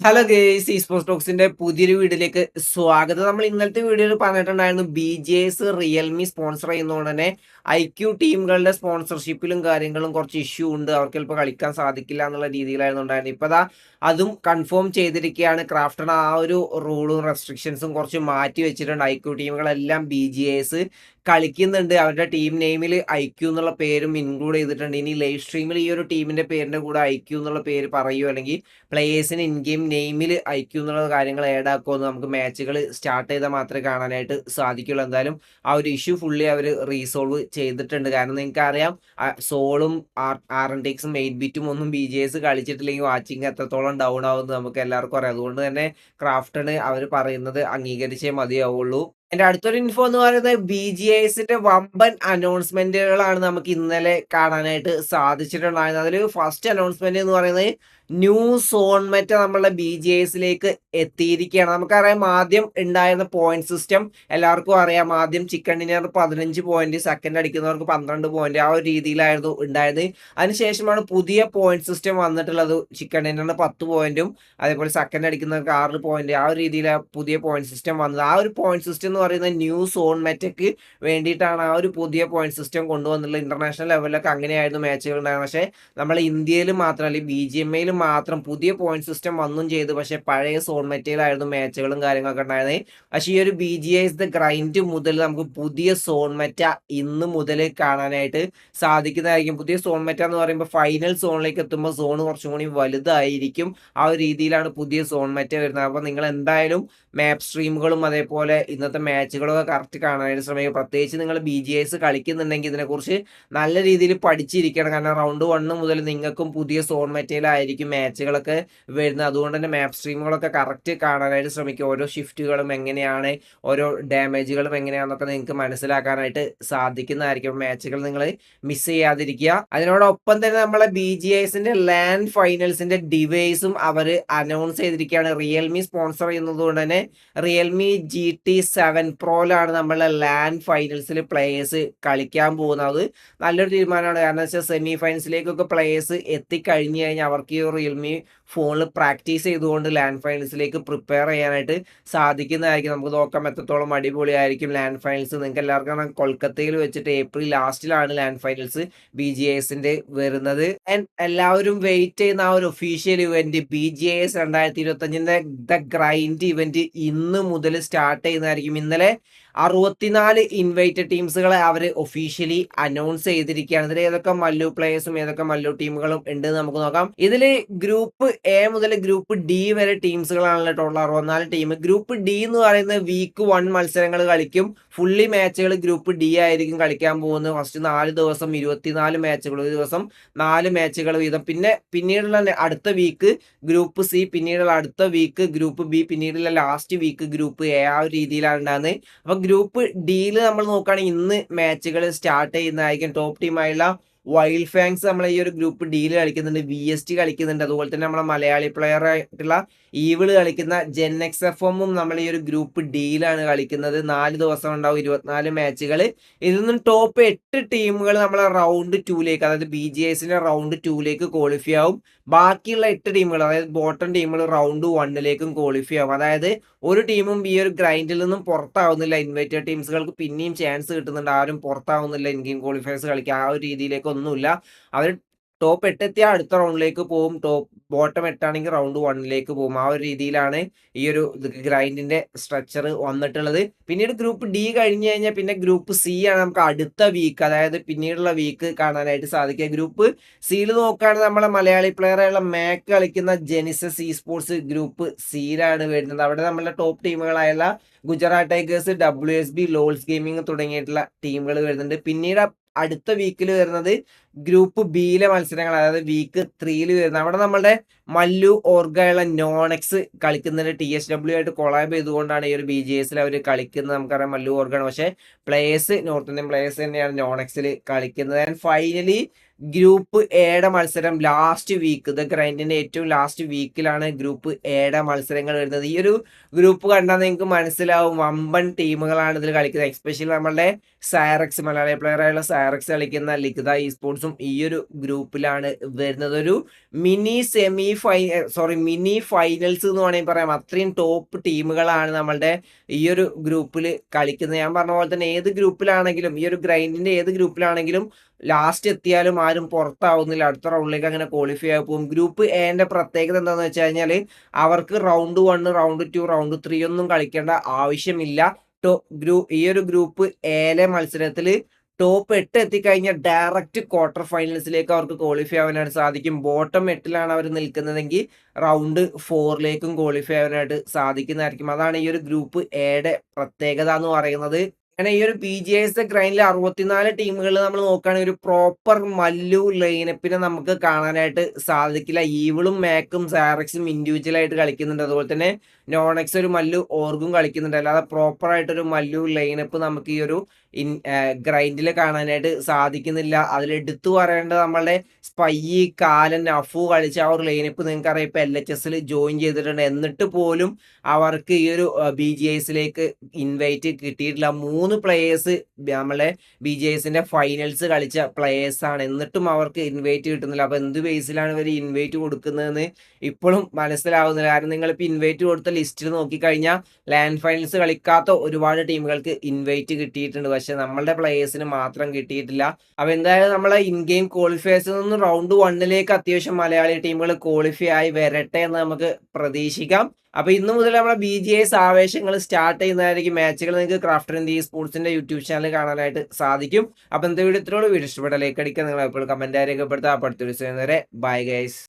Hello guys ഈ sports ടോക്സിന്റെ പുതിയൊരു വീഡിയോയിലേക്ക് സ്വാഗതം. നമ്മൾ ഇന്നലത്തെ വീഡിയോയിൽ പറഞ്ഞിട്ടുണ്ടായിരുന്നു BGS റിയൽമി സ്പോൺസർ ചെയ്യുന്നതുകൊണ്ട് തന്നെ IQ ടീമുകളുടെ സ്പോൺസർഷിപ്പിലും കാര്യങ്ങളും കുറച്ച് ഇഷ്യൂ ഉണ്ട്, അവർക്ക് ചിലപ്പോൾ കളിക്കാൻ സാധിക്കില്ല എന്നുള്ള രീതിയിലായിരുന്നു ഉണ്ടായിരുന്നത്. ഇപ്പൊ അതും കൺഫേം ചെയ്തിരിക്കുകയാണ്. ക്രാഫ്റ്റൺ ആ ഒരു റൂളും റെസ്ട്രിക്ഷൻസും കുറച്ച് മാറ്റി വെച്ചിട്ടുണ്ട്. IQ ടീമുകളെല്ലാം BGS കളിക്കുന്നുണ്ട്. അവരുടെ ടീം നെയിമിൽ IQ എന്നുള്ള പേരും ഇൻക്ലൂഡ് ചെയ്തിട്ടുണ്ട്. ഇനി ലൈവ് സ്ട്രീമിൽ ഈ ഒരു ടീമിന്റെ പേരിന്റെ കൂടെ IQ എന്നുള്ള പേര് പറയുകയോ അല്ലെങ്കിൽ പ്ലേയേഴ്സിന് ഇൻ ഗെയിം നെയിമിൽ IQ എന്നുള്ള കാര്യങ്ങൾ ആഡ് ആക്കുമെന്ന് നമുക്ക് മാച്ചുകൾ സ്റ്റാർട്ട് ചെയ്താൽ മാത്രമേ കാണാനായിട്ട് സാധിക്കുള്ളൂ. എന്തായാലും ആ ഒരു ഇഷ്യൂ ഫുള്ളി അവർ റീസോൾവ് ചെയ്തിട്ടുണ്ട്. കാരണം നിങ്ങൾക്ക് അറിയാം, സോളും RNTX-ഉം 8-ബിറ്റും ഒന്നും BGS കളിച്ചിട്ടില്ലെങ്കിൽ വാച്ചിങ് എത്രത്തോളം ഡൗൺ ആവുമെന്ന് നമുക്ക് എല്ലാവർക്കും അറിയാം. അതുകൊണ്ട് തന്നെ ക്രാഫ്റ്റണ് അവർ പറയുന്നത് അംഗീകരിച്ചേ മതിയാവുള്ളൂ. എന്റെ അടുത്തൊരു ഇൻഫോ എന്ന് പറയുന്നത് BGSന്റെ വമ്പൻ അനൗൺസ്മെന്റുകളാണ് നമുക്ക് ഇന്നലെ കാണാനായിട്ട് സാധിച്ചിട്ടുണ്ടായിരുന്നത്. അതിൽ ഫസ്റ്റ് അനൗൺസ്മെന്റ് എന്ന് പറയുന്നത് ന്യൂ സോൺ മെറ്റ നമ്മളുടെ BGSലേക്ക് എത്തിയിരിക്കുകയാണ്. നമുക്കറിയാം, ആദ്യം ഉണ്ടായിരുന്ന പോയിന്റ് സിസ്റ്റം എല്ലാവർക്കും അറിയാം. ആദ്യം ചിക്കൻ ഡിന്നർ 15 പോയിന്റ്, സെക്കൻഡ് അടിക്കുന്നവർക്ക് 12 പോയിന്റ്, ആ ഒരു രീതിയിലായിരുന്നു ഉണ്ടായത്. അതിനുശേഷമാണ് പുതിയ പോയിന്റ് സിസ്റ്റം വന്നിട്ടുള്ളത്. ചിക്കൻ ഡിന്നറിന് 10 പോയിന്റും അതേപോലെ സെക്കൻഡ് അടിക്കുന്നവർക്ക് 6 പോയിന്റ്, ആ ഒരു രീതിയിലാണ് പുതിയ പോയിന്റ് സിസ്റ്റം വന്നത്. ആ ഒരു പോയിന്റ് സിസ്റ്റം എന്ന് പറയുന്നത് ന്യൂ സോൺ മെറ്റയ്ക്ക് വേണ്ടിയിട്ടാണ് ആ ഒരു പുതിയ പോയിന്റ് സിസ്റ്റം കൊണ്ടുവന്നുള്ളത്. ഇന്റർനാഷണൽ ലെവലിലൊക്കെ അങ്ങനെയായിരുന്നു മാച്ചുകൾ ഉണ്ടായിരുന്നത്. പക്ഷേ നമ്മൾ ഇന്ത്യയിൽ മാത്രം അല്ലെങ്കിൽ BGMAയിൽ മാത്രം പുതിയ പോയിന്റ് സിസ്റ്റം വന്നും ചെയ്തു. പക്ഷേ പഴയ സോൺ മെറ്റയിലായിരുന്നു മാച്ചുകളും കാര്യങ്ങളൊക്കെ ഉണ്ടായിരുന്നത്. പക്ഷേ ഈ ഒരു BGS ദ ഗ്രൈൻഡ് മുതൽ നമുക്ക് പുതിയ സോൺ മെറ്റ ഇന്ന് മുതൽ കാണാനായിട്ട് സാധിക്കുന്നതായിരിക്കും. പുതിയ സോൺ മെറ്റ എന്ന് പറയുമ്പോൾ ഫൈനൽ സോണിലേക്ക് എത്തുമ്പോൾ സോൺ കുറച്ചും കൂടി വലുതായിരിക്കും. ആ ഒരു രീതിയിലാണ് പുതിയ സോൺ മെറ്റ വരുന്നത്. അപ്പോൾ നിങ്ങൾ എന്തായാലും മാപ്പ് സ്ട്രീമുകളും അതേപോലെ ഇന്നത്തെ മാച്ചുകളും ഒക്കെ കറക്റ്റ് കാണാനായിട്ട് ശ്രമിക്കുക. പ്രത്യേകിച്ച് നിങ്ങൾ BGS കളിക്കുന്നുണ്ടെങ്കിൽ ഇതിനെക്കുറിച്ച് നല്ല രീതിയിൽ പഠിച്ചിരിക്കണം. കാരണം റൗണ്ട് 1 മുതൽ നിങ്ങൾക്കും പുതിയ സോൺ മെറ്റയിലായിരിക്കും മാച്ചുകളൊക്കെ വരുന്നത്. അതുകൊണ്ട് തന്നെ മാപ്പ് സ്ട്രീമുകളൊക്കെ കറക്റ്റ് കാണാനായിട്ട് ശ്രമിക്കുക. ഓരോ ഷിഫ്റ്റുകളും എങ്ങനെയാണ്, ഓരോ ഡാമേജുകളും എങ്ങനെയാണെന്നൊക്കെ നിങ്ങൾക്ക് മനസ്സിലാക്കാനായിട്ട് സാധിക്കുന്നതായിരിക്കും. മാച്ചുകൾ നിങ്ങൾ മിസ് ചെയ്യാതിരിക്കുക. അതിനോടൊപ്പം തന്നെ നമ്മളെ BGSന്റെ ലാൻഡ് ഫൈനൽസിന്റെ ഡിവൈസും അവർ അനൗൺസ് ചെയ്തിരിക്കുകയാണ്. റിയൽമി സ്പോൺസർ ചെയ്യുന്നതുകൊണ്ട് തന്നെ റിയൽമി GT7 പ്രോയിലാണ് നമ്മളെ ലാൻഡ് ഫൈനൽസിൽ പ്ലേയേഴ്സ് കളിക്കാൻ പോകുന്നത്. നല്ലൊരു തീരുമാനമാണ്. കാരണം വെച്ചാൽ സെമി ഫൈനൽസിലേക്കൊക്കെ പ്ലേയേഴ്സ് എത്തിക്കഴിഞ്ഞു കഴിഞ്ഞാൽ അവർക്ക് ഈ റിയൽമി ഫോണിൽ പ്രാക്ടീസ് ചെയ്തുകൊണ്ട് ലാൻഡ് ഫൈനൽസിലേക്ക് പ്രിപ്പയർ ചെയ്യാനായിട്ട് സാധിക്കുന്നതായിരിക്കും. നമുക്ക് നോക്കാം എത്രത്തോളം അടിപൊളിയായിരിക്കും ലാൻഡ് ഫൈനൽസ്. നിങ്ങൾക്ക് എല്ലാവർക്കും കൊൽക്കത്തയിൽ വെച്ചിട്ട് ഏപ്രിൽ ലാസ്റ്റിലാണ് ലാൻഡ് ഫൈനൽസ് BGSന്റെ വരുന്നത്. ആൻഡ് എല്ലാവരും വെയിറ്റ് ചെയ്യുന്ന ആ ഒരു ഒഫീഷ്യൽ ഇവന്റ് BGS 2025ന്റെ ദ ഗ്രൈൻഡ് ഇവന്റ് ഇന്ന് മുതൽ സ്റ്റാർട്ട് ചെയ്യുന്നതായിരിക്കും. ഇന്നലെ 64 ഇൻവൈറ്റഡ് ടീംസുകളെ അവർ ഒഫീഷ്യലി അനൗൺസ് ചെയ്തിരിക്കുകയാണ്. ഇതിൽ ഏതൊക്കെ മല്ലു പ്ലേയേഴ്സും ഏതൊക്കെ മല്ലു ടീമുകളും ഉണ്ട് നമുക്ക് നോക്കാം. ഇതിൽ ഗ്രൂപ്പ് A മുതൽ ഗ്രൂപ്പ് D വരെ ടീംസുകളാണല്ലോ. Total 64 team. ഗ്രൂപ്പ് D എന്ന് പറയുന്നത് വീക്ക് 1 മത്സരങ്ങൾ കളിക്കും. ഫുള്ളി മാച്ചുകൾ ഗ്രൂപ്പ് D ആയിരിക്കും കളിക്കാൻ പോകുന്നത്. ഫസ്റ്റ് 4 ദിവസം 24 മാച്ചുകൾ, ഒരു ദിവസം 4 മാച്ചുകൾ വീതം. പിന്നീടുള്ള അടുത്ത വീക്ക് ഗ്രൂപ്പ് C, പിന്നീടുള്ള അടുത്ത വീക്ക് ഗ്രൂപ്പ് B, പിന്നീടുള്ള ലാസ്റ്റ് വീക്ക് ഗ്രൂപ്പ് A, ആ ഒരു രീതിയിലാണ് ഉണ്ടാകുന്നത്. അപ്പൊ ഗ്രൂപ്പ് ഡിയിൽ നമ്മൾ നോക്കുകയാണെങ്കിൽ ഇന്ന് മാച്ചുകൾ സ്റ്റാർട്ട് ചെയ്യുന്നതായിരിക്കും. ടോപ്പ് ടീമായുള്ള വൈൽഡ് ഫാങ്സ് നമ്മളെ ഈ ഒരു ഗ്രൂപ്പ് ഡിയിൽ കളിക്കുന്നുണ്ട്. VST കളിക്കുന്നുണ്ട്. അതുപോലെ തന്നെ നമ്മളെ മലയാളി പ്ലെയർ ആയിട്ടുള്ള ഈവിള് കളിക്കുന്ന GenXFM നമ്മൾ ഈ ഒരു ഗ്രൂപ്പ് ഡിയിലാണ് കളിക്കുന്നത്. 4 ദിവസം ഉണ്ടാവും, 24 മാച്ചുകൾ. ഇതിൽ നിന്നും ടോപ്പ് 8 ടീമുകൾ നമ്മളെ റൗണ്ട് 2ലേക്ക്, അതായത് BGSന്റെ റൗണ്ട് 2ലേക്ക് ക്വാളിഫൈ ആവും. ബാക്കിയുള്ള 8 ടീമുകൾ, അതായത് ബോട്ടം ടീമുകൾ റൗണ്ട് 1ലേക്കും ക്വാളിഫൈ ആവും. അതായത് ഒരു ടീമും ഈ ഒരു ഗ്രൈൻഡിൽ നിന്നും പുറത്താവുന്നില്ല. ഇൻവൈറ്റഡ് ടീംസുകൾക്ക് പിന്നെയും ചാൻസ് കിട്ടുന്നുണ്ട്. ആരും പുറത്താവുന്നില്ല ഇൻ ഗെയിം ക്വാളിഫയേഴ്സ് കളിക്കുക, ആ ഒരു രീതിയിലേക്കൊന്നുമില്ല. അവർ ടോപ്പ് 8 എത്തിയാൽ അടുത്ത റൗണ്ടിലേക്ക് പോകും. ബോട്ടം 8 ആണെങ്കിൽ റൗണ്ട് 1ലേക്ക് പോകും. ആ ഒരു രീതിയിലാണ് ഈ ഒരു ഗ്രൈൻഡിന്റെ സ്ട്രക്ചർ വന്നിട്ടുള്ളത്. പിന്നീട് ഗ്രൂപ്പ് D കഴിഞ്ഞ് കഴിഞ്ഞാൽ പിന്നെ ഗ്രൂപ്പ് C ആണ് നമുക്ക് അടുത്ത വീക്ക്, അതായത് പിന്നീടുള്ള വീക്ക് കാണാനായിട്ട് സാധിക്കുക. ഗ്രൂപ്പ് സിയിൽ നോക്കുകയാണെങ്കിൽ നമ്മളെ മലയാളി പ്ലെയറായുള്ള മാക്ക് കളിക്കുന്ന ജെനിസസ് ഇ സ്പോർട്സ് ഗ്രൂപ്പ് സിയിലാണ് വരുന്നത്. അവിടെ നമ്മളുടെ ടോപ്പ് ടീമുകളായുള്ള Gujarat Tigers, WSB, Lols gaming തുടങ്ങിയിട്ടുള്ള ടീമുകൾ വരുന്നുണ്ട്. പിന്നീട് അടുത്ത വീക്കിൽ വരുന്നത് ഗ്രൂപ്പ് ബിയിലെ മത്സരങ്ങൾ, അതായത് വീക്ക് 3യിൽ വരുന്നത്. അവിടെ നമ്മളുടെ മല്ലു ഓർഗയുള്ള നോണെക്സ് കളിക്കുന്നതിന് TSW ആയിട്ട് കൊളാബ് ചെയ്തുകൊണ്ടാണ് ഈ ഒരു BGSൽ അവർ കളിക്കുന്നത്. നമുക്കറിയാം മല്ലു ഓർഗാണ്. പക്ഷേ പ്ലേയേഴ്സ് നോർത്ത് ഇന്ത്യൻ പ്ലേയേഴ്സ് തന്നെയാണ് നോണെക്സിൽ കളിക്കുന്നത്. ആൻഡ് ഫൈനലി ഗ്രൂപ്പ് എയുടെ മത്സരം ലാസ്റ്റ് വീക്ക്, ദ ഗ്രൈൻഡിന്റെ ഏറ്റവും ലാസ്റ്റ് വീക്കിലാണ് ഗ്രൂപ്പ് എയുടെ മത്സരങ്ങൾ വരുന്നത്. ഈ ഒരു ഗ്രൂപ്പ് കണ്ടാൽ നിങ്ങൾക്ക് മനസ്സിലാവും വമ്പൻ ടീമുകളാണ് ഇതിൽ കളിക്കുന്നത്. എസ്പെഷ്യലി നമ്മളുടെ സൈറക്സ്, മലയാളി പ്ലെയറായുള്ള സൈറക്സ് കളിക്കുന്ന ലിഖിത ഇ സ്പോർട്സ് ടീംസും ഈ ഒരു ഗ്രൂപ്പിലാണ് വരുന്നത്. ഒരു മിനി ഫൈനൽസ് എന്ന് വേണമെങ്കിൽ പറയാം. അത്രയും ടോപ്പ് ടീമുകളാണ് നമ്മളുടെ ഈ ഒരു ഗ്രൂപ്പിൽ കളിക്കുന്നത്. ഞാൻ പറഞ്ഞ പോലെ തന്നെ ഏത് ഗ്രൂപ്പിലാണെങ്കിലും ഈ ഒരു ഗ്രൈൻഡിന്റെ ഏത് ഗ്രൂപ്പിലാണെങ്കിലും ലാസ്റ്റ് എത്തിയാലും ആരും പുറത്താവുന്നില്ല. അടുത്ത റൗണ്ടിലേക്ക് അങ്ങനെ ക്വാളിഫൈ ആയി പോകും. ഗ്രൂപ്പ് എന്റെ പ്രത്യേകത എന്താണെന്ന് വെച്ച് കഴിഞ്ഞാൽ അവർക്ക് റൗണ്ട് 1, റൗണ്ട് 2, റൗണ്ട് 3 ഒന്നും കളിക്കേണ്ട ആവശ്യമില്ല. ഈ ഒരു ഗ്രൂപ്പ് എയിലെ മത്സരത്തിൽ ടോപ്പ് 8 എത്തിക്കഴിഞ്ഞാൽ ഡയറക്റ്റ് ക്വാർട്ടർ ഫൈനൽസിലേക്ക് അവർക്ക് ക്വാളിഫൈ ആവാനായിട്ട് സാധിക്കും. ബോട്ടം 8ലാണ് അവർ നിൽക്കുന്നതെങ്കിൽ റൗണ്ട് 4ലേക്കും ക്വാളിഫൈ ആവാനായിട്ട് സാധിക്കുന്നതായിരിക്കും. അതാണ് ഈ ഒരു ഗ്രൂപ്പ് എയുടെ പ്രത്യേകത എന്ന് പറയുന്നത്. അങ്ങനെ ഈ ഒരു BGS ഗ്രൈൻഡിൽ 64 ടീമുകൾ നമ്മൾ നോക്കുകയാണെങ്കിൽ ഒരു പ്രോപ്പർ മല്ലു ലൈനപ്പിനെ നമുക്ക് കാണാനായിട്ട് സാധിക്കില്ല. ഈവിളും മാക്കും സാറക്സും ഇൻഡിവിജ്വൽ ആയിട്ട് കളിക്കുന്നുണ്ട്. അതുപോലെ തന്നെ നോണെക്സ് ഒരു മല്ലു ഓർഗും കളിക്കുന്നുണ്ട്. അല്ലാതെ പ്രോപ്പർ ആയിട്ടൊരു മല്ലു ലൈനപ്പ് നമുക്ക് ഈ ഒരു ഗ്രൈൻഡിൽ കാണാനായിട്ട് സാധിക്കുന്നില്ല. അതിലെടുത്തു പറയേണ്ടത് നമ്മളുടെ സ്പൈ, കാലൻ, അഫു കളിച്ച ആ ഒരു ലൈനപ്പ് നിങ്ങൾക്കറിയാം ഇപ്പൊ LHSൽ ജോയിൻ ചെയ്തിട്ടുണ്ട്. എന്നിട്ട് പോലും അവർക്ക് ഈ ഒരു BGSലേക്ക് ഇൻവൈറ്റ് കിട്ടിയിട്ടില്ല. 3 പ്ലേയേഴ്സ് നമ്മളെ BGSന്റെ ഫൈനൽസ് കളിച്ച പ്ലേയേഴ്സ് ആണ്. എന്നിട്ടും അവർക്ക് ഇൻവൈറ്റ് കിട്ടുന്നില്ല. അപ്പൊ എന്ത് ബേസിലാണ് ഇവർ ഇൻവൈറ്റ് കൊടുക്കുന്നതെന്ന് ഇപ്പോഴും മനസ്സിലാവുന്നില്ല. കാരണം നിങ്ങളിപ്പോൾ ഇൻവൈറ്റ് കൊടുത്ത ലിസ്റ്റിൽ നോക്കിക്കഴിഞ്ഞാൽ ലാൻഡ് ഫൈനൽസ് കളിക്കാത്ത ഒരുപാട് ടീമുകൾക്ക് ഇൻവൈറ്റ് കിട്ടിയിട്ടുണ്ട്. പക്ഷെ നമ്മളുടെ പ്ലേയേഴ്സിന് മാത്രം കിട്ടിയിട്ടില്ല. അപ്പൊ എന്തായാലും നമ്മളെ ഇൻ ഗെയിം ക്വാളിഫയേഴ്സിൽ നിന്ന് റൗണ്ട് 1ലേക്ക് അത്യാവശ്യം മലയാളി ടീമുകൾ ക്വാളിഫൈ ആയി വരട്ടെ എന്ന് നമുക്ക് പ്രതീക്ഷിക്കാം. അപ്പൊ ഇന്ന് മുതൽ നമ്മുടെ BGS ആവേശങ്ങൾ സ്റ്റാർട്ട് ചെയ്യുന്നതായിരിക്കും. മാച്ചുകൾ നിങ്ങൾക്ക് ക്രാഫ്റ്റർ ഇന്ത്യ സ്പോർട്സിന്റെ യൂട്യൂബ് ചാനൽ കാണാനായിട്ട് സാധിക്കും. അപ്പൊ എന്താ വീഡിയോ ഇത്രയോട് വീഡിയോ ഇഷ്ടപ്പെട്ട ലൈക്ക് അടിക്കുക. നിങ്ങൾ എപ്പോഴും കമന്റ് രേഖപ്പെടുത്തുക. അപ്പോൾ അടുത്ത ദിവസം വരെ ബൈ ഗൈസ്.